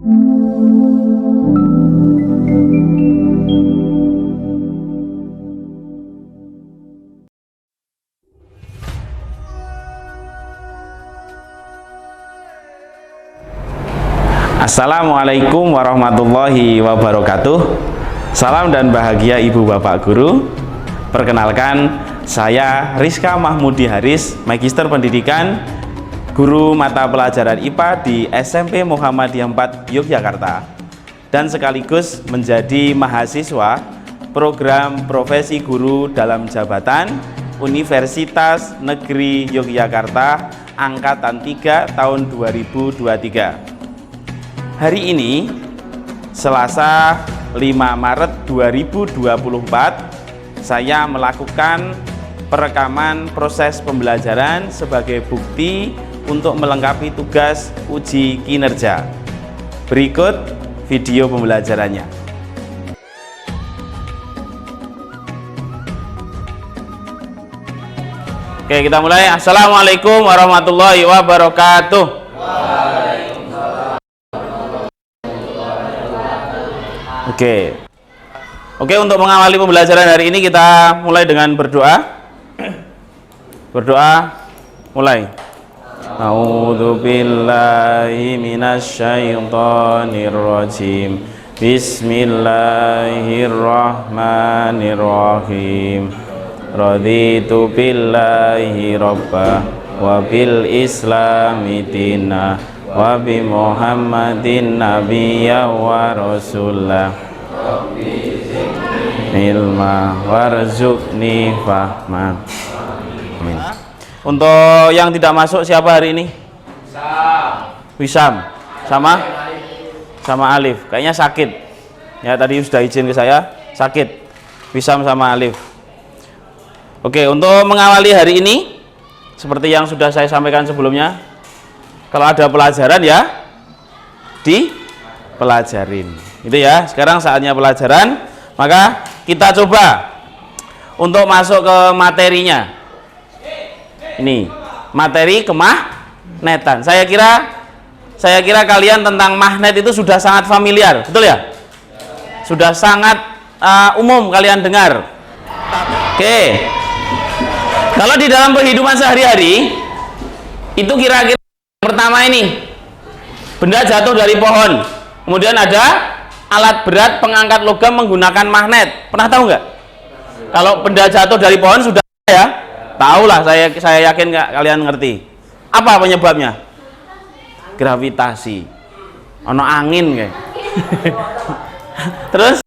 Assalamualaikum warahmatullahi wabarakatuh. Salam dan bahagia ibu bapak guru. Perkenalkan, saya Rizka Mahmudi Haris, Magister Pendidikan, guru mata pelajaran IPA di SMP Muhammadiyah 4 Yogyakarta, dan sekaligus menjadi mahasiswa program profesi guru dalam jabatan Universitas Negeri Yogyakarta Angkatan 3 tahun 2023. Hari ini, Selasa 5 Maret 2024, saya melakukan perekaman proses pembelajaran sebagai bukti untuk melengkapi tugas uji kinerja. Berikut video pembelajarannya. Oke, kita mulai. Assalamualaikum warahmatullahi wabarakatuh. Oke, untuk mengawali pembelajaran hari ini kita mulai dengan berdoa. Berdoa, mulai. A'udzubillahi minasyaitonirrajim. Bismillahirrahmanirrahim. Raditu billahi rabbah wa bil islami dinah wa bi Muhammadin nabiyya wa rasulah ilma warzuqni fahma. Amin. Untuk yang tidak masuk siapa hari ini? Wisam. Sama Alif. Kayaknya sakit. Ya, tadi sudah izin ke saya, sakit. Wisam sama Alif. Oke, untuk mengawali hari ini seperti yang sudah saya sampaikan sebelumnya, kalau ada pelajaran ya dipelajarin. Itu ya, sekarang saatnya pelajaran, maka kita coba untuk masuk ke materinya. Ini materi kemagnetan. Saya kira kalian tentang magnet itu sudah sangat familiar, betul ya? Sudah sangat umum kalian dengar. Oke. Kalau di dalam kehidupan sehari-hari itu kira-kira pertama ini, benda jatuh dari pohon, kemudian ada alat berat pengangkat logam menggunakan magnet. Pernah tahu nggak? Kalau benda jatuh dari pohon sudah ya, tahu lah, saya yakin nggak kalian ngerti. Apa penyebabnya? Gravitasi. Ono angin kayak. Terus?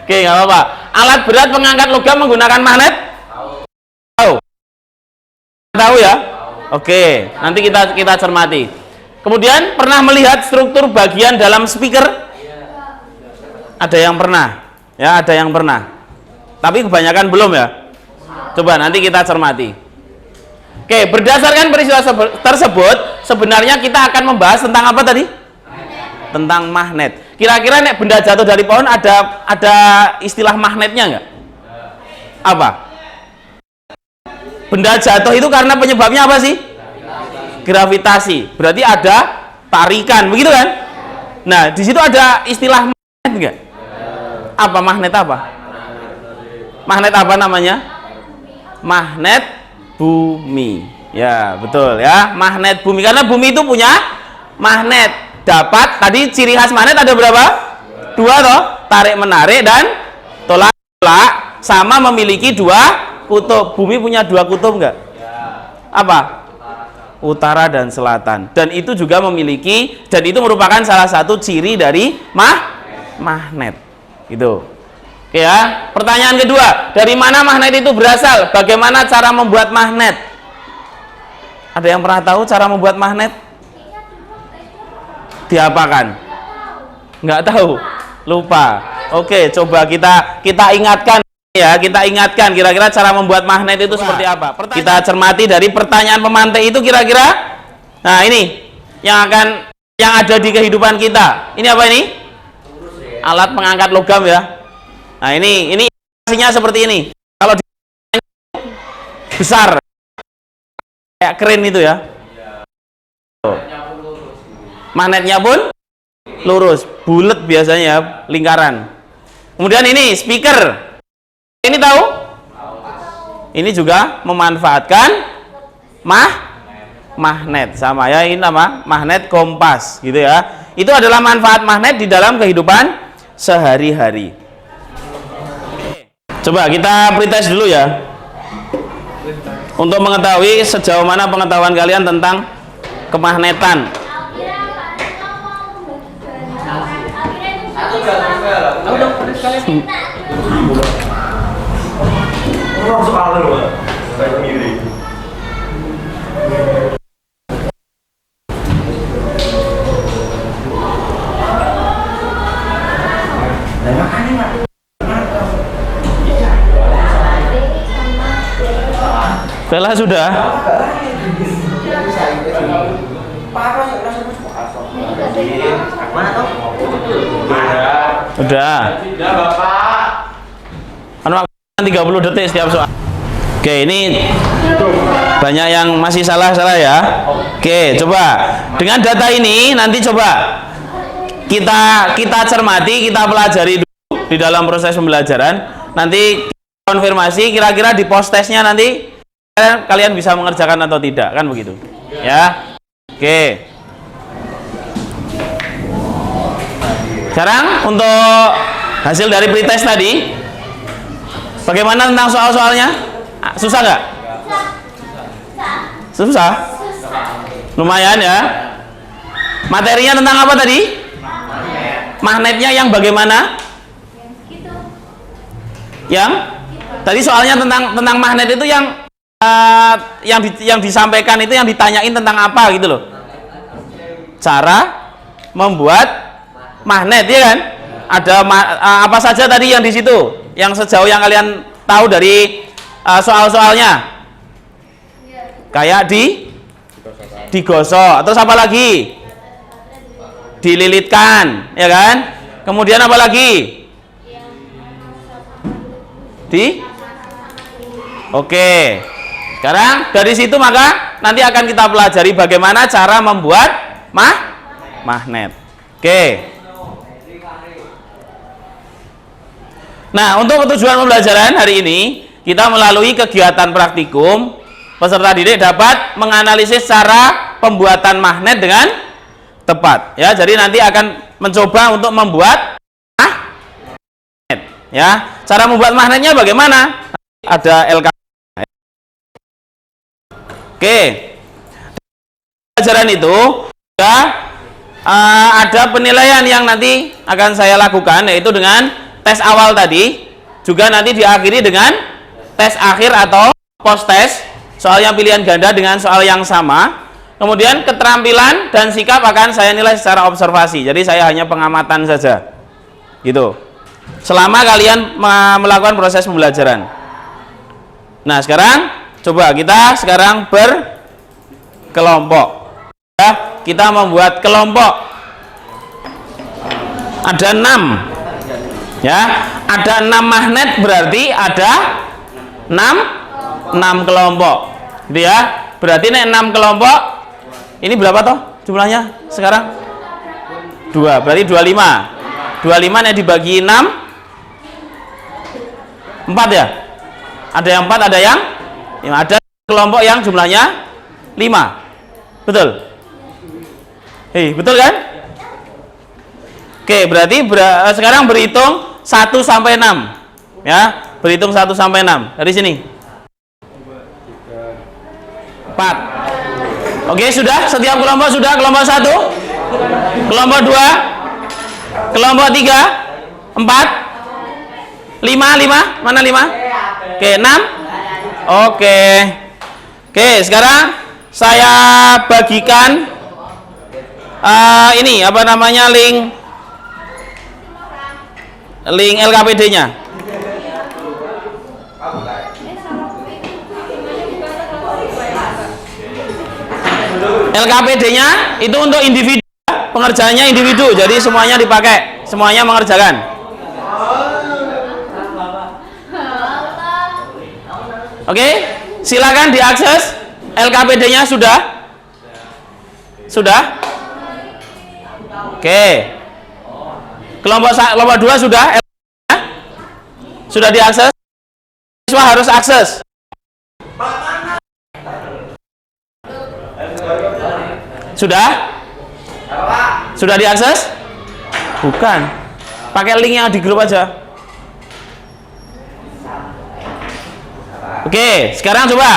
Oke, nggak apa-apa. Alat berat pengangkat logam menggunakan magnet? Tahu ya? Oke, nanti kita cermati. Kemudian pernah melihat struktur bagian dalam speaker? Ada yang pernah? Ya, ada yang pernah. Tapi kebanyakan belum ya. Coba nanti kita cermati. Oke, berdasarkan peristiwa tersebut, sebenarnya kita akan membahas tentang apa tadi? Tentang magnet. Kira-kira nek benda jatuh dari pohon ada istilah magnetnya nggak? Apa? Benda jatuh itu karena penyebabnya apa sih? Gravitasi. Berarti ada tarikan, begitu kan? Nah, di situ ada istilah magnet enggak? Apa magnet apa? Magnet apa namanya? Magnet bumi. Ya, betul ya, magnet bumi. Karena bumi itu punya magnet. Dapat, tadi ciri khas magnet ada berapa? Dua toh, tarik menarik dan tolak tolak, sama memiliki dua kutub. Bumi punya dua kutub enggak? Apa? Utara dan selatan. Dan itu juga memiliki, dan itu merupakan salah satu ciri dari magnet. Gitu. Oke ya. Pertanyaan kedua, dari mana magnet itu berasal? Bagaimana cara membuat magnet? Ada yang pernah tahu cara membuat magnet? Diapakan? Nggak tahu? Lupa. Oke, coba kita ingatkan. Ya, kita ingatkan kira-kira cara membuat magnet itu seperti apa. Kita cermati dari pertanyaan pemantik itu kira-kira. Nah, ini yang ada di kehidupan kita. Ini apa ini? Alat pengangkat logam ya. Nah, ini hasilnya seperti ini. Kalau besar kayak keren itu ya. Magnetnya pun lurus, bulat biasanya, lingkaran. Kemudian ini speaker. Ini tahu? Ini juga memanfaatkan magnet sama ya, ini nama magnet kompas gitu ya. Itu adalah manfaat magnet di dalam kehidupan sehari-hari. Coba kita pretest dulu ya, untuk mengetahui sejauh mana pengetahuan kalian tentang kemagnetan. Bella sudah? Udah. Ya, Bapak. Anu 30 detik setiap soal. Oke, ini banyak yang masih salah ya. Oke, coba dengan data ini nanti coba kita cermati, kita pelajari dulu di dalam proses pembelajaran. Nanti konfirmasi kira-kira di post testnya nanti kalian bisa mengerjakan atau tidak, kan begitu ya. Oke, sekarang untuk hasil dari pretest tadi, bagaimana tentang soal-soalnya? Susah nggak? Susah? Lumayan ya. Materinya tentang apa tadi? Magnetnya yang bagaimana? Yang tadi soalnya tentang magnet itu yang disampaikan itu, yang ditanyain tentang apa gitu loh. Cara membuat magnet ya kan? Ada apa saja tadi yang di situ? Yang sejauh yang kalian tahu dari soal-soalnya? Kayak digosok, terus apa lagi? Dililitkan, ya kan? Kemudian apa lagi? Oke. Sekarang dari situ maka nanti akan kita pelajari bagaimana cara membuat magnet. Oke. Nah, untuk tujuan pembelajaran hari ini, kita melalui kegiatan praktikum, peserta didik dapat menganalisis cara pembuatan magnet dengan tepat. Ya, jadi nanti akan mencoba untuk membuat magnet. Ya, cara membuat magnetnya bagaimana? Ada LK. Oke, pelajaran itu ya, ada penilaian yang nanti akan saya lakukan, yaitu dengan tes awal tadi, juga nanti diakhiri dengan tes akhir atau post test, soal yang pilihan ganda dengan soal yang sama. Kemudian keterampilan dan sikap akan saya nilai secara observasi, jadi saya hanya pengamatan saja gitu selama kalian melakukan proses pembelajaran. Nah, sekarang coba kita sekarang berkelompok ya, kita membuat kelompok ada 6 ya, ada 6 magnet, berarti ada 6 kelompok gitu ya. Berarti ini 6 kelompok, ini berapa toh jumlahnya sekarang? 2, berarti 25 yang dibagi 6 4 ya, ada yang 4, ada yang ada kelompok yang jumlahnya 5, betul? Betul kan? Oke, berarti sekarang berhitung 1 sampai 6 ya, berhitung 1 sampai 6 dari sini. 4. Oke, sudah setiap kelompok sudah. Kelompok 1, kelompok 2, kelompok 3, 4, 5, mana 5? Oke, 6. Oke, sekarang saya bagikan ini apa namanya, link LKPD-nya. LKPD-nya itu untuk individu, pengerjaannya individu, jadi semuanya dipakai, semuanya mengerjakan. Oke, silakan diakses. LKPD-nya sudah? Oke. Kelompok 2 sudah? Sudah diakses? Siswa harus akses. Sudah? Sudah diakses? Bukan. Pakai link yang di grup aja. Oke, sekarang coba.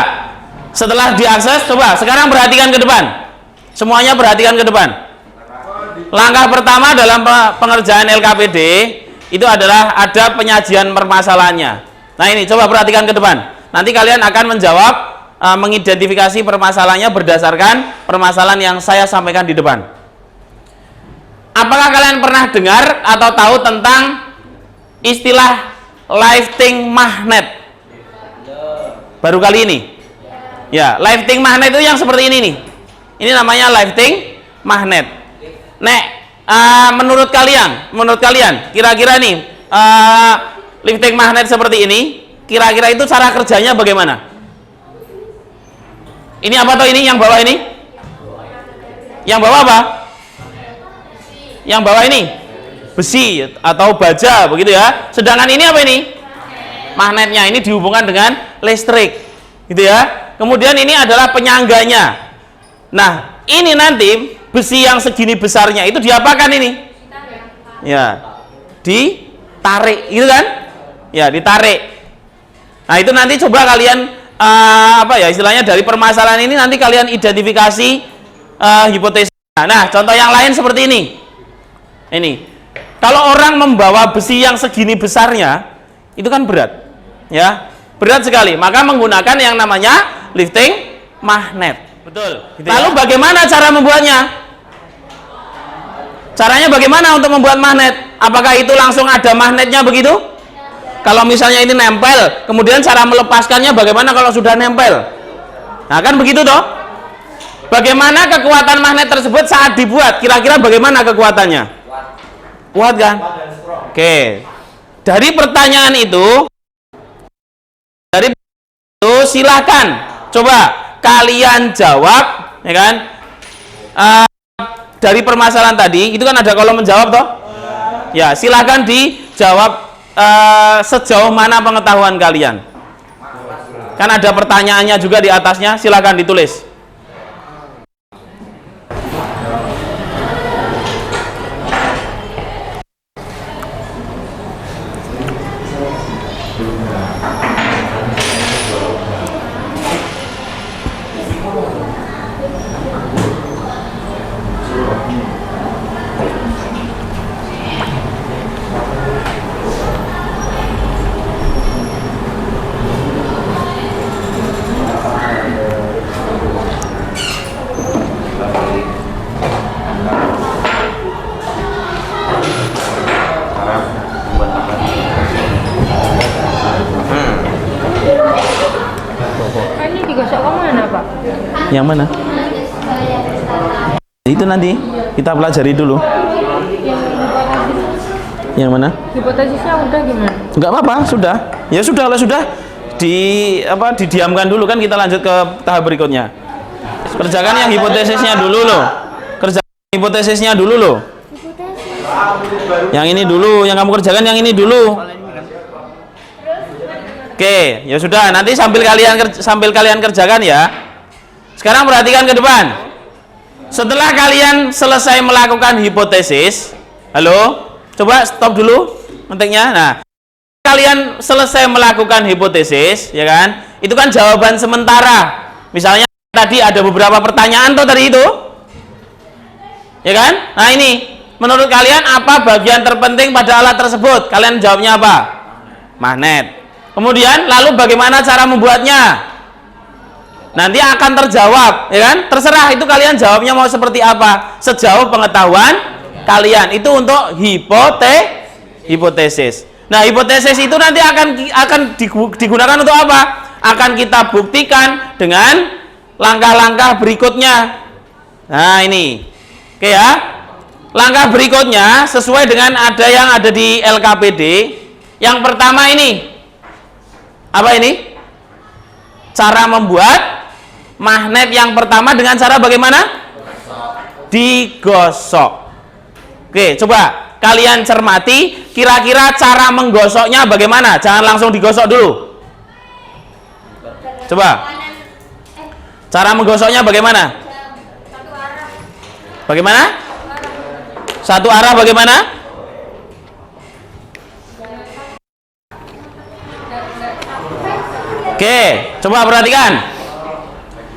Setelah diakses, coba sekarang perhatikan ke depan. Semuanya perhatikan ke depan. Langkah pertama dalam pengerjaan LKPD itu adalah ada penyajian permasalahannya. Nah ini coba perhatikan ke depan. Nanti kalian akan menjawab, mengidentifikasi permasalahannya berdasarkan permasalahan yang saya sampaikan di depan. Apakah kalian pernah dengar atau tahu tentang istilah lifting magnet? Baru kali ini? Ya, lifting magnet itu yang seperti ini nih. Ini namanya lifting magnet. Nek, menurut kalian, kira-kira nih lifting magnet seperti ini, kira-kira itu cara kerjanya bagaimana? Ini apa toh ini? Yang bawah ini? Yang bawah apa? Yang bawah ini? Besi atau baja, begitu ya. Sedangkan ini apa ini? Magnetnya ini dihubungkan dengan listrik, gitu ya. Kemudian ini adalah penyangganya. Nah, ini nanti besi yang segini besarnya itu diapakan ini? Ya, ditarik, gitu kan? Ya, ditarik. Nah, itu nanti coba kalian istilahnya dari permasalahan ini nanti kalian identifikasi hipotesis. Nah, contoh yang lain seperti ini. Ini, kalau orang membawa besi yang segini besarnya, itu kan berat, ya, berat sekali. Maka menggunakan yang namanya lifting magnet. Betul. Gitu. Lalu ya? Bagaimana cara membuatnya? Caranya bagaimana untuk membuat magnet? Apakah itu langsung ada magnetnya begitu? Kalau misalnya ini nempel, kemudian cara melepaskannya bagaimana kalau sudah nempel? Nah kan begitu toh? Bagaimana kekuatan magnet tersebut saat dibuat? Kira-kira bagaimana kekuatannya? Kuat kan? Oke. Dari pertanyaan itu, silakan coba kalian jawab, ya kan? Dari permasalahan tadi itu kan ada kolom menjawab toh? Ya, silakan dijawab sejauh mana pengetahuan kalian. Kan ada pertanyaannya juga di atasnya, silakan ditulis. Yang mana? Itu nanti kita pelajari dulu. Yang mana? Hipotesisnya udah gimana? Enggak apa-apa, sudah. Ya sudah lah, sudah. Didiamkan dulu kan, kita lanjut ke tahap berikutnya. Kerjakan yang hipotesisnya dulu loh. Kerjakan hipotesisnya dulu loh. Yang ini dulu, yang kamu kerjakan yang ini dulu. Oke, ya sudah, nanti sambil kalian kerjakan ya. Sekarang perhatikan ke depan. Setelah kalian selesai melakukan hipotesis, halo, coba stop dulu ngetiknya. Nah, kalian selesai melakukan hipotesis, ya kan? Itu kan jawaban sementara. Misalnya tadi ada beberapa pertanyaan tuh tadi itu, ya kan? Nah ini, menurut kalian apa bagian terpenting pada alat tersebut? Kalian jawabnya apa? Magnet. Kemudian lalu bagaimana cara membuatnya? Nanti akan terjawab, ya kan? Terserah itu kalian jawabnya mau seperti apa, sejauh pengetahuan kalian. Itu untuk hipotesis. Nah, hipotesis itu nanti akan digunakan untuk apa? Akan kita buktikan dengan langkah-langkah berikutnya. Nah, ini. Oke ya. Langkah berikutnya sesuai dengan yang ada di LKPD. Yang pertama ini. Apa ini? Cara membuat magnet yang pertama dengan cara bagaimana? Digosok. Oke, coba kalian cermati kira-kira cara menggosoknya bagaimana? Jangan langsung digosok dulu. Coba. Cara menggosoknya bagaimana? Bagaimana? Satu arah bagaimana? Oke, coba perhatikan.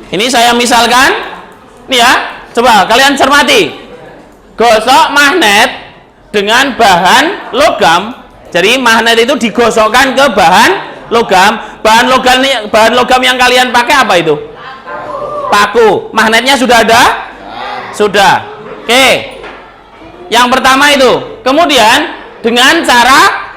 Ini saya misalkan, nih ya, coba kalian cermati. Gosok magnet dengan bahan logam. Jadi magnet itu digosokkan ke bahan logam. Bahan logam yang kalian pakai apa itu? Paku. Magnetnya sudah ada? Sudah. Oke. Yang pertama itu. Kemudian dengan cara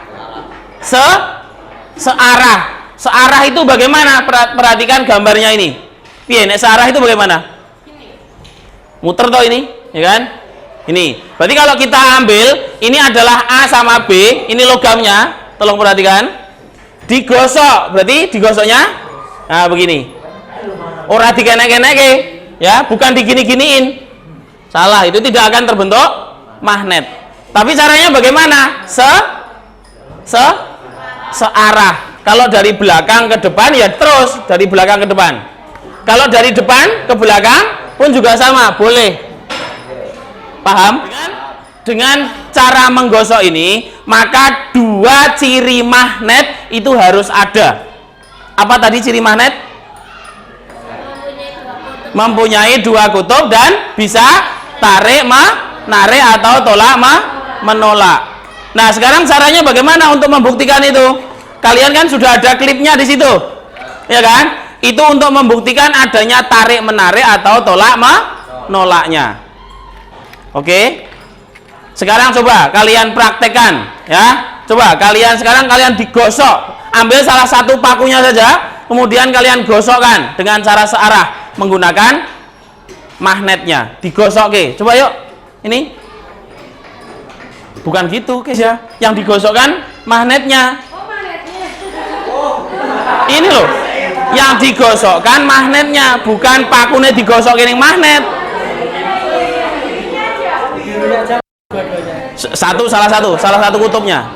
searah. Searah itu bagaimana? Perhatikan gambarnya ini. Piye, nek searah itu bagaimana? Muter toh ini, ya kan? Ini. Berarti kalau kita ambil, ini adalah A sama B, ini logamnya. Tolong perhatikan. Digosok, berarti digosoknya nah begini. Ora dikenek-kenek, ya, bukan digini-giniin. Salah, itu tidak akan terbentuk magnet. Tapi caranya bagaimana? Searah. Kalau dari belakang ke depan ya terus dari belakang ke depan. Kalau dari depan ke belakang pun juga sama, boleh. Paham? Dengan cara menggosok ini, maka dua ciri magnet itu harus ada. Apa tadi ciri magnet? Mempunyai dua kutub dan bisa tarik, menarik atau tolak, menolak. Nah, sekarang caranya bagaimana untuk membuktikan itu? Kalian kan sudah ada klipnya di situ, ya kan? Itu untuk membuktikan adanya tarik, menarik atau tolak, menolaknya. Oke. Sekarang coba kalian praktekkan, ya. Coba kalian digosok. Ambil salah satu pakunya saja, kemudian kalian gosokkan dengan cara searah menggunakan magnetnya. Digosok, oke. Coba yuk. Ini. Bukan gitu, guys ya. Yang digosokkan magnetnya. Ini loh. Yang digosokkan magnetnya, bukan pakunya digosok ini magnet. Salah satu kutubnya.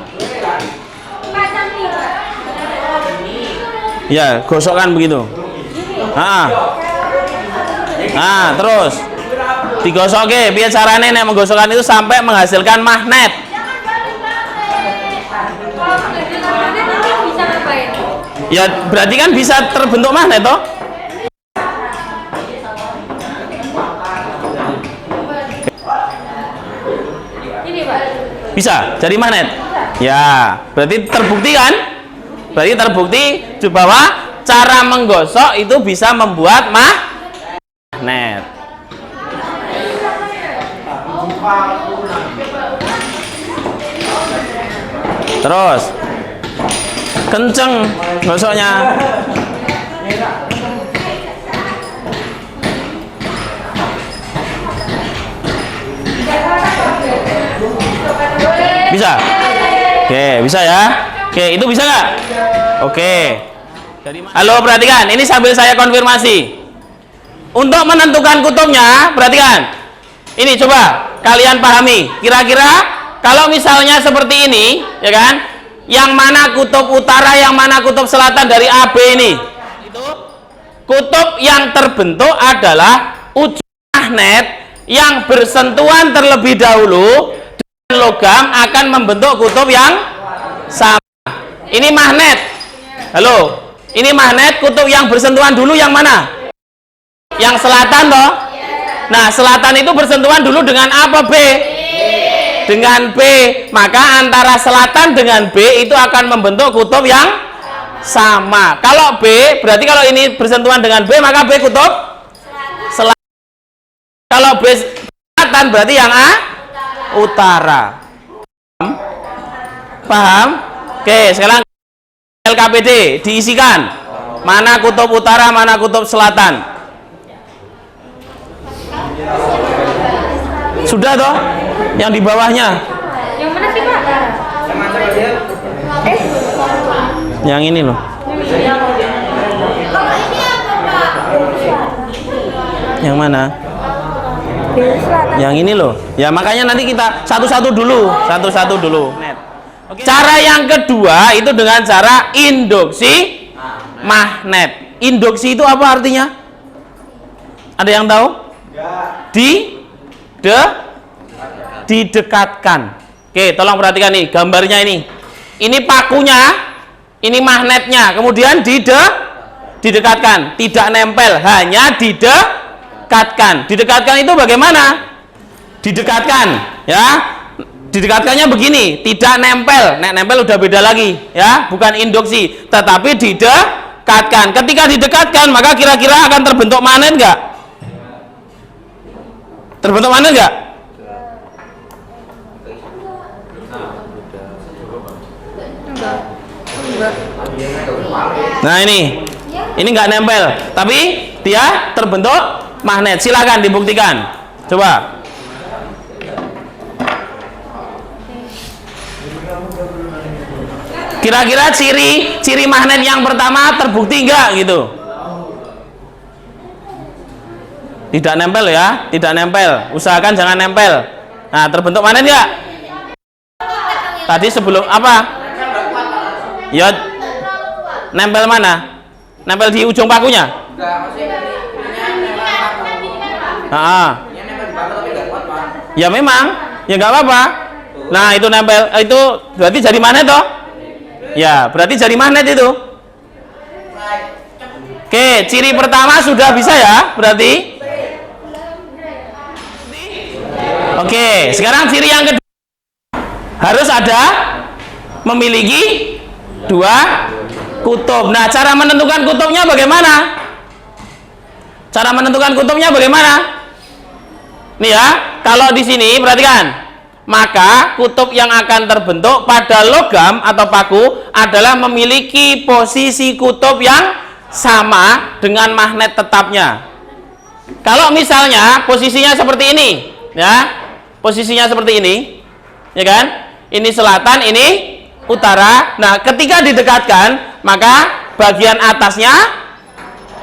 Ya, gosokkan begitu. Nah, terus digosok ke. Biar caranya nek menggosokkan itu sampai menghasilkan magnet. Ya, berarti kan bisa terbentuk magnet toh? Bisa jadi magnet. Ya, berarti terbukti kan? Berarti terbukti bahwa cara menggosok itu bisa membuat magnet. Terus kenceng gosoknya. Bisa? Oke, bisa ya? Oke, itu bisa nggak? Oke. Halo, perhatikan. Ini sambil saya konfirmasi. Untuk menentukan kutubnya, perhatikan. Ini coba kalian pahami. Kira-kira kalau misalnya seperti ini, ya kan? Yang mana kutub utara, yang mana kutub selatan dari AB ini? Itu kutub yang terbentuk adalah ujung magnet yang bersentuhan terlebih dahulu logam akan membentuk kutub yang sama. Ini magnet. Halo, ini magnet. Kutub yang bersentuhan dulu yang mana? Yang selatan toh? Nah, selatan itu bersentuhan dulu dengan apa? B. Dengan B. Maka antara selatan dengan B itu akan membentuk kutub yang sama. Kalau B, berarti kalau ini bersentuhan dengan B, maka B kutub selatan. Kalau B selatan berarti yang A utara. Paham? Oke, sekarang LKPD diisikan. Mana kutub utara, mana kutub selatan? Sudah toh? Yang di bawahnya. Yang mana sih, Pak? Yang ini loh. Yang mana? Yang ini loh. Ya makanya nanti kita satu-satu dulu. Satu-satu dulu. Cara yang kedua itu dengan cara induksi magnet. Induksi itu apa artinya? Ada yang tahu? Didekatkan. Oke, tolong perhatikan nih gambarnya ini. Ini pakunya, ini magnetnya, kemudian didekatkan, tidak nempel, hanya didekatkan. Didekatkan itu bagaimana? Didekatkan, ya. Didekatkannya begini, tidak nempel. Nek nempel udah beda lagi, ya, bukan induksi, tetapi didekatkan. Ketika didekatkan, maka kira-kira akan terbentuk magnet enggak? Terbentuk magnet enggak? Nah ini nggak nempel, tapi dia terbentuk magnet. Silakan dibuktikan. Coba. Kira-kira ciri magnet yang pertama terbukti enggak gitu? Tidak nempel ya, tidak nempel. Usahakan jangan nempel. Nah, terbentuk magnet enggak? Tadi sebelum apa? Ya, nempel mana? Nempel di ujung pakunya? Ya memang, ya nggak apa-apa. Nah itu nempel, itu berarti jadi magnet toh? Ya, berarti jadi magnet itu. Oke, ciri pertama sudah bisa ya, berarti. Oke, sekarang ciri yang kedua harus ada memiliki dua kutub. Nah, cara menentukan kutubnya bagaimana? Cara menentukan kutubnya bagaimana? Nih ya, kalau di sini perhatikan, maka kutub yang akan terbentuk pada logam atau paku adalah memiliki posisi kutub yang sama dengan magnet tetapnya. Kalau misalnya posisinya seperti ini, ya, posisinya seperti ini, ya kan? Ini selatan, ini utara. Nah, ketika didekatkan, maka bagian atasnya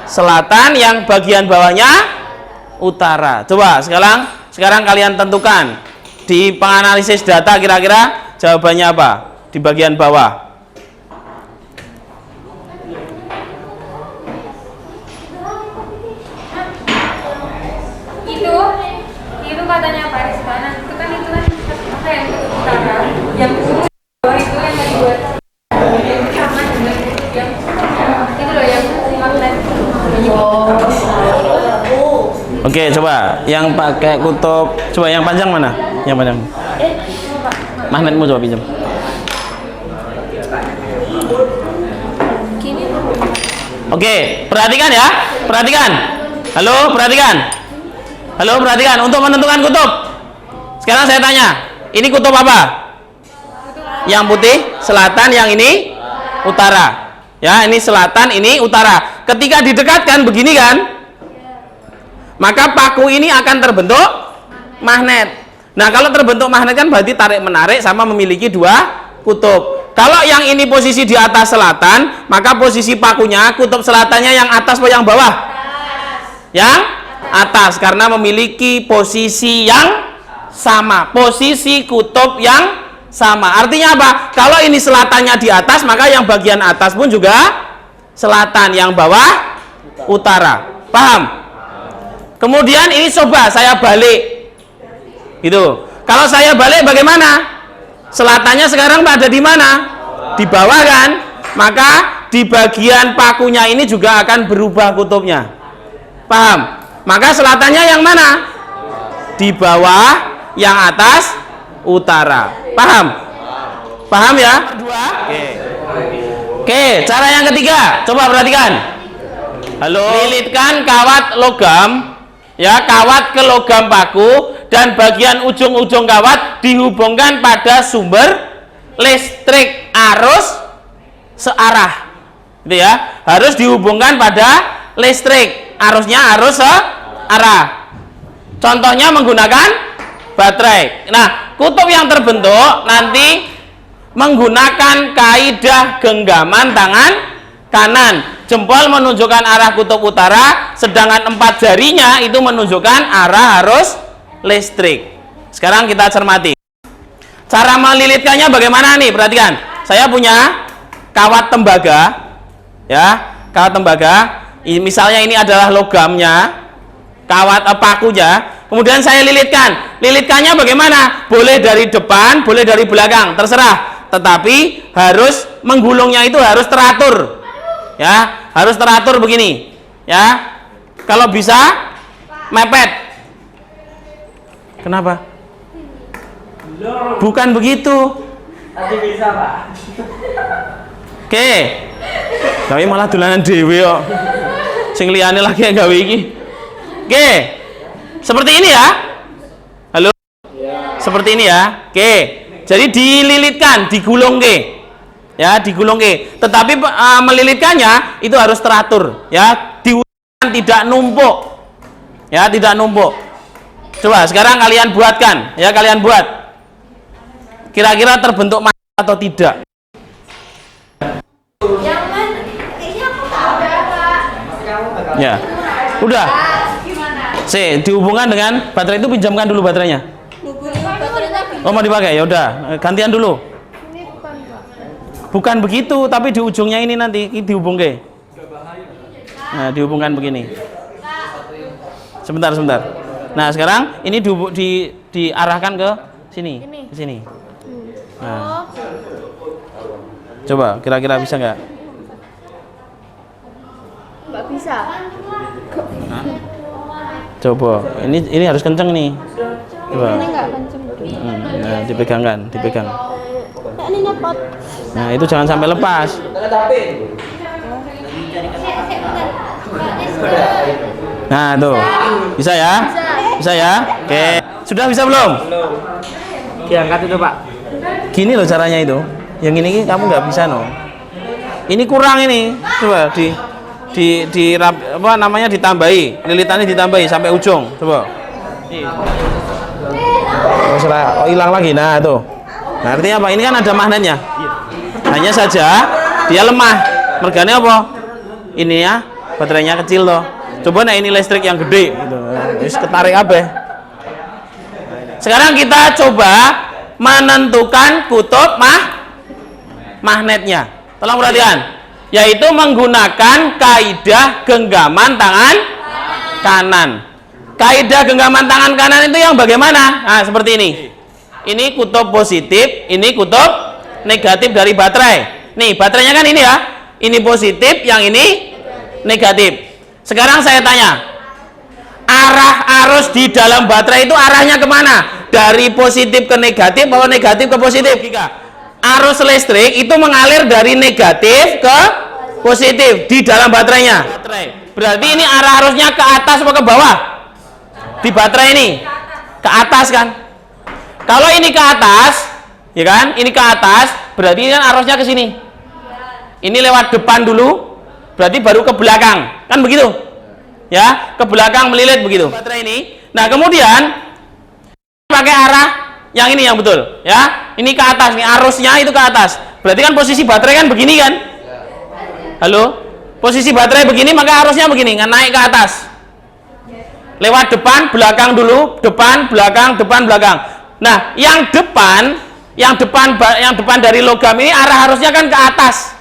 selatan, yang bagian bawahnya utara. Coba sekarang kalian tentukan di penganalisis data, kira-kira jawabannya apa di bagian bawah. Itu katanya Pak Rizwana, itu kan apa yang utara, yang bawah itu yang dibuat sama dengan yang itu loh, yang magnet. Oke, coba yang pakai kutub, coba yang panjang mana? Yang panjang. Magnetmu coba pinjam. Oke, perhatikan ya, perhatikan. Halo, perhatikan. Halo, perhatikan. Untuk menentukan kutub, sekarang saya tanya, ini kutub apa? Yang putih selatan, yang ini utara. Ya, ini selatan, ini utara. Ketika didekatkan begini kan, maka paku ini akan terbentuk magnet. Nah, kalau terbentuk magnet kan berarti tarik menarik sama memiliki dua kutub. Kalau yang ini posisi di atas selatan, maka posisi pakunya kutub selatannya yang atas atau yang bawah? Yang atas, karena memiliki posisi yang sama, posisi kutub yang sama. Artinya apa? Kalau ini selatannya di atas, maka yang bagian atas pun juga selatan, yang bawah utara. Paham? Kemudian ini coba saya balik, gitu. Kalau saya balik bagaimana? Selatannya sekarang ada di mana? Di bawah kan? Maka di bagian pakunya ini juga akan berubah kutubnya. Paham? Maka selatannya yang mana? Di bawah, yang atas utara. Paham? Paham ya? Oke, cara yang ketiga, coba perhatikan. Halo. Lilitkan kawat logam, ya, kawat ke logam paku, dan bagian ujung-ujung kawat dihubungkan pada sumber listrik arus searah, gitu ya. Harus dihubungkan pada listrik, arusnya arus searah. Contohnya menggunakan baterai. Nah, kutub yang terbentuk nanti menggunakan kaidah genggaman tangan kanan. Jempol menunjukkan arah kutub utara, sedangkan 4 jarinya itu menunjukkan arah arus listrik. Sekarang kita cermati. Cara melilitkannya bagaimana nih? Perhatikan. Saya punya kawat tembaga, ya, kawat tembaga. Misalnya ini adalah logamnya, kawat pakunya. Kemudian saya lilitkan. Lilitkannya bagaimana? Boleh dari depan, boleh dari belakang, terserah. Tetapi harus menggulungnya itu harus teratur. Ya, harus teratur begini. Ya. Kalau bisa mepet. Kenapa? Bukan begitu. Nanti bisa, Pak. Oke. Gawe malah dolanan dhewe kok. Sing liyane lagi yang gawe iki. Oke. Seperti ini ya. Halo? Seperti ini ya. Oke. Jadi dililitkan, digulung ke. Ya, digulung ke. Tetapi melilitkannya itu harus teratur, ya. Diusahakan tidak numpuk. Ya, tidak numpuk. Coba sekarang kalian buatkan, ya, kalian buat. Kira-kira terbentuk atau tidak? Yang mana? Ini aku tahu Pak. Ya. Udah. Dihubungkan dengan baterai itu, pinjamkan dulu baterainya. Oh, mau dipakai? Ya udah, gantian dulu. Ini bukan Pak. Bukan begitu, tapi di ujungnya ini nanti dihubung ke. Nah, dihubungkan begini. Sebentar. Nah, sekarang ini diarahkan ke sini, ke sini. Nah. Coba, kira-kira bisa nggak? Nggak bisa. Coba, ini harus kenceng nih. Coba. Ini nggak kenceng. Nah, dipegangkan, dipegang. Ini nyepot. Nah, itu jangan sampai lepas. Nah, tuh. Bisa ya? Bisa ya? Oke. Sudah bisa belum? Diangkat itu, Pak. Gini loh caranya itu. Yang ini kamu nggak bisa no. Ini kurang ini. Coba apa namanya, ditambahi. Lilitannya ditambahi sampai ujung. Coba. Oh, hilang lagi. Nah, tuh. Nah, artinya apa? Ini kan ada magnetnya. Hanya saja dia lemah. Mergane apa? Ini ya, baterainya kecil loh. Coba nah ini listrik yang gede gitu. Wis ketarik apa? Sekarang kita coba menentukan kutub magnetnya. Tolong perhatikan. Yaitu menggunakan kaidah genggaman tangan kanan. Kaidah genggaman tangan kanan itu yang bagaimana? Nah, seperti ini. Ini kutub positif, ini kutub negatif dari baterai. Nih, baterainya kan ini ya. Ini positif, yang ini negatif. Sekarang saya tanya, arah arus di dalam baterai itu arahnya kemana? Dari positif ke negatif atau negatif ke positif? Arus listrik itu mengalir dari negatif ke positif di dalam baterainya. Berarti ini arah arusnya ke atas atau ke bawah? Di baterai ini ke atas kan? Kalau ini ke atas, ya kan? Ini ke atas, berarti ini kan arusnya ke sini. Ini lewat depan dulu, berarti baru ke belakang, kan begitu? Ya, ke belakang melilit begitu. Baterai ini. Nah, kemudian pakai arah yang ini yang betul, ya. Ini ke atas, nih arusnya itu ke atas. Berarti kan posisi baterai kan begini kan? Halo? Posisi baterai begini, maka arusnya begini, kan naik ke atas. Lewat depan, belakang dulu, depan, belakang, depan, belakang. Nah, yang depan dari logam ini arah arusnya kan ke atas.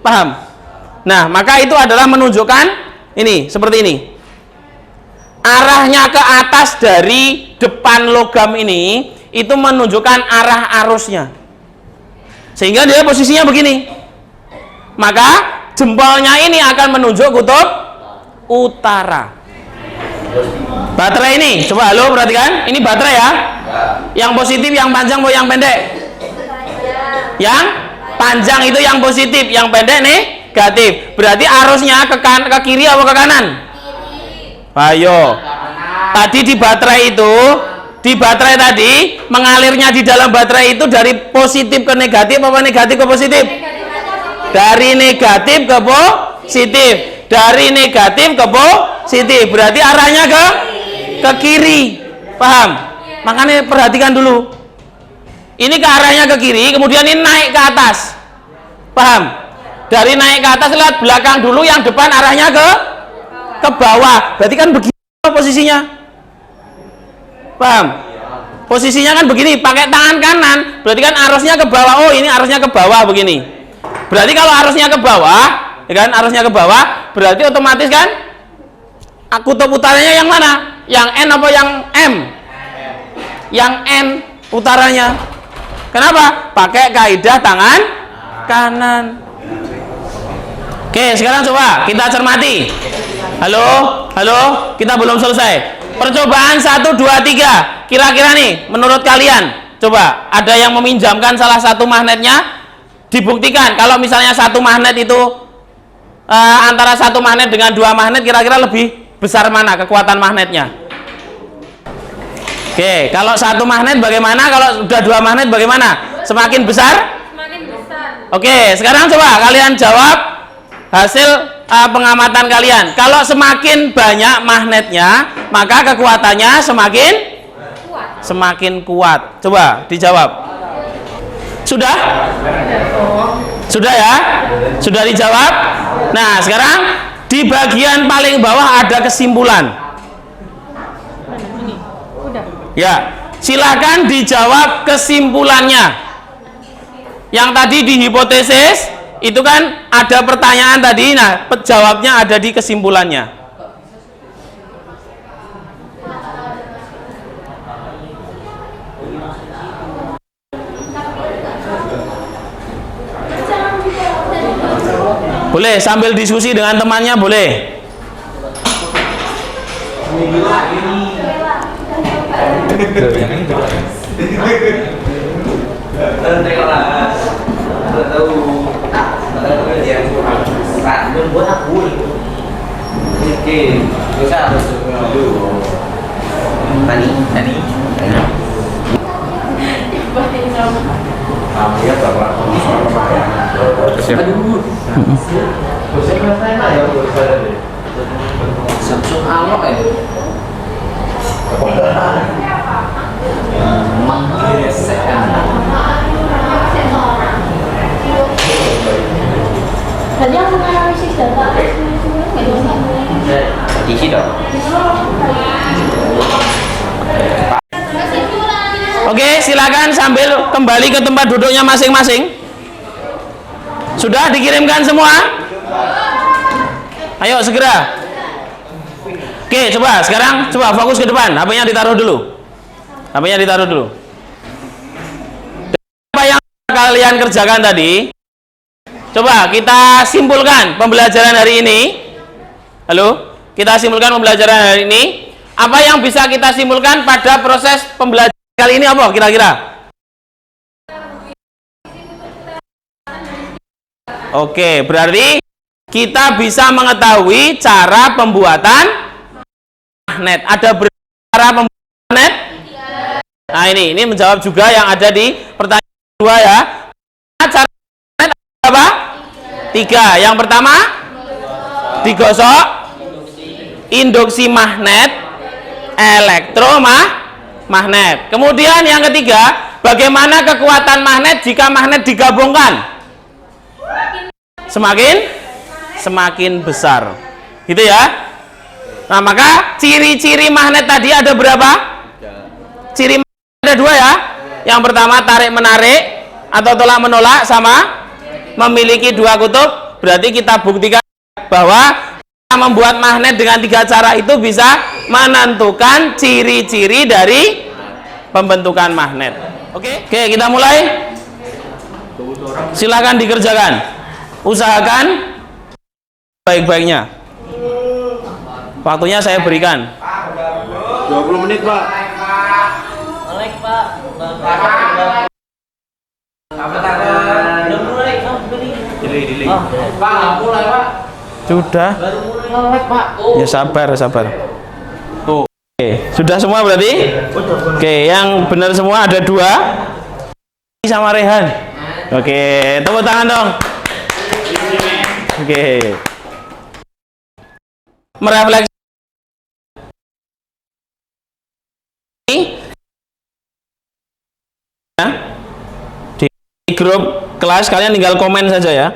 Paham? Nah, maka itu adalah menunjukkan ini, seperti ini. Arahnya ke atas dari depan logam ini itu menunjukkan arah arusnya. Sehingga dia posisinya begini. Maka jempolnya ini akan menunjuk kutub utara. Baterai ini, coba halo perhatikan, ini baterai ya. Yang positif, yang panjang atau yang pendek? Yang panjang itu yang positif, yang pendek negatif. Berarti arusnya ke kiri atau ke kanan? Ayo. Tadi di baterai itu, di baterai tadi mengalirnya di dalam baterai itu dari positif ke negatif apa negatif ke positif? Dari negatif ke positif. Dari negatif ke positif. Berarti arahnya ke kiri. Paham? Makanya perhatikan dulu. Ini ke arahnya ke kiri, kemudian ini naik ke atas. Paham? Dari naik ke atas lihat belakang dulu, yang depan arahnya ke bawah. Berarti kan begini posisinya. Paham? Posisinya kan begini, pakai tangan kanan, berarti kan arusnya ke bawah. Oh, ini arusnya ke bawah begini. Berarti kalau arusnya ke bawah, ya kan, arusnya ke bawah, berarti otomatis kan kutub utaranya yang mana? Yang N apa yang M? Yang N utaranya. Kenapa? Pakai kaidah tangan kanan. Oke, sekarang coba kita cermati. Halo, kita belum selesai. Percobaan 1, 2, 3. Kira-kira nih, menurut kalian, coba ada yang meminjamkan salah satu magnetnya, dibuktikan kalau misalnya satu magnet itu antara satu magnet dengan dua magnet, kira-kira lebih besar mana kekuatan magnetnya? Oke, kalau satu magnet bagaimana? Kalau sudah dua magnet bagaimana? Semakin besar? Semakin besar. Oke, sekarang coba kalian jawab hasil pengamatan kalian. Kalau semakin banyak magnetnya, maka kekuatannya semakin kuat. Coba dijawab. Sudah? Sudah ya? Sudah dijawab? Nah, sekarang di bagian paling bawah ada kesimpulan. Ya, silakan dijawab kesimpulannya. Yang tadi di hipotesis itu kan ada pertanyaan tadi, nah jawabnya ada di kesimpulannya. Boleh sambil diskusi dengan temannya, boleh. Buat aku oke, bisa tani Samsung Alok ya. Tadi aku analisis data Isi dong. Oke, silakan sambil kembali ke tempat duduknya masing-masing. Sudah dikirimkan semua? Ayo segera. Oke, coba sekarang coba fokus ke depan. HP-nya ditaruh dulu. HP-nya ditaruh dulu. Apa yang kalian kerjakan tadi? Coba kita simpulkan pembelajaran hari ini. Halo, kita simpulkan pembelajaran hari ini. Apa yang bisa kita simpulkan pada proses pembelajaran kali ini apa kira-kira? Oke, berarti kita bisa mengetahui cara pembuatan magnet. Ada berapa cara pembuatan magnet? Nah, ini menjawab juga yang ada di pertanyaan kedua ya. Cara magnet apa? 3. Yang pertama digosok, induksi magnet, elektromagnet. Kemudian yang ketiga, bagaimana kekuatan magnet jika magnet digabungkan? Semakin besar. Gitu ya. Nah, maka ciri-ciri magnet tadi ada berapa? Ciri magnet ada 2 ya. Yang pertama tarik-menarik atau tolak-menolak, sama memiliki 2 kutub. Berarti kita buktikan bahwa membuat magnet dengan 3 cara itu bisa menentukan ciri-ciri dari pembentukan magnet. Oke, kita mulai. Silakan dikerjakan. Usahakan baik-baiknya. Waktunya saya berikan 20 menit, Pak. Melek, Pak. Apa tangan? Udah mulai, delay. Pak, nggak mulai, Pak. Sudah. Baru mulai melek, Pak. Ya sabar. Tuh. Oke, sudah semua berarti? Oke, yang benar semua ada 2 sama Rehan. Oke, tepuk tangan dong. Oke. Merefleksi di grup kelas, kalian tinggal komen saja ya.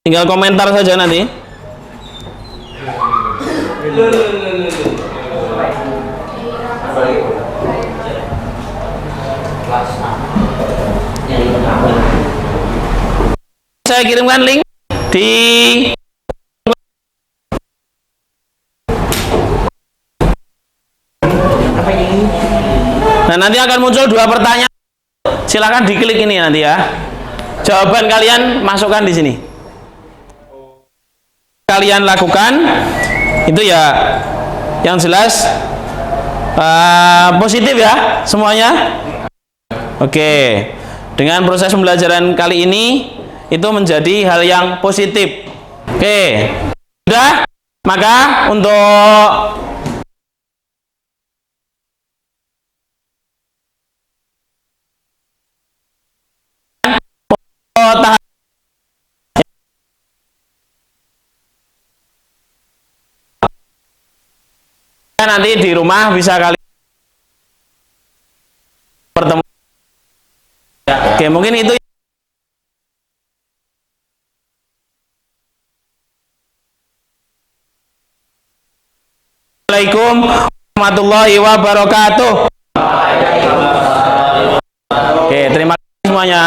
Tinggal komentar saja nanti. saya kirimkan link di nah, nanti akan muncul 2 pertanyaan. Silakan diklik ini nanti ya. Jawaban kalian masukkan di sini. Kalian lakukan itu ya, yang jelas positif ya semuanya. Oke, dengan proses pembelajaran kali ini itu menjadi hal yang positif. Oke, sudah. Maka untuk tahap nanti di rumah bisa kalian bertemu. Oke, mungkin itu. Assalamualaikum warahmatullahi wabarakatuh. Oke, terima kasih semuanya.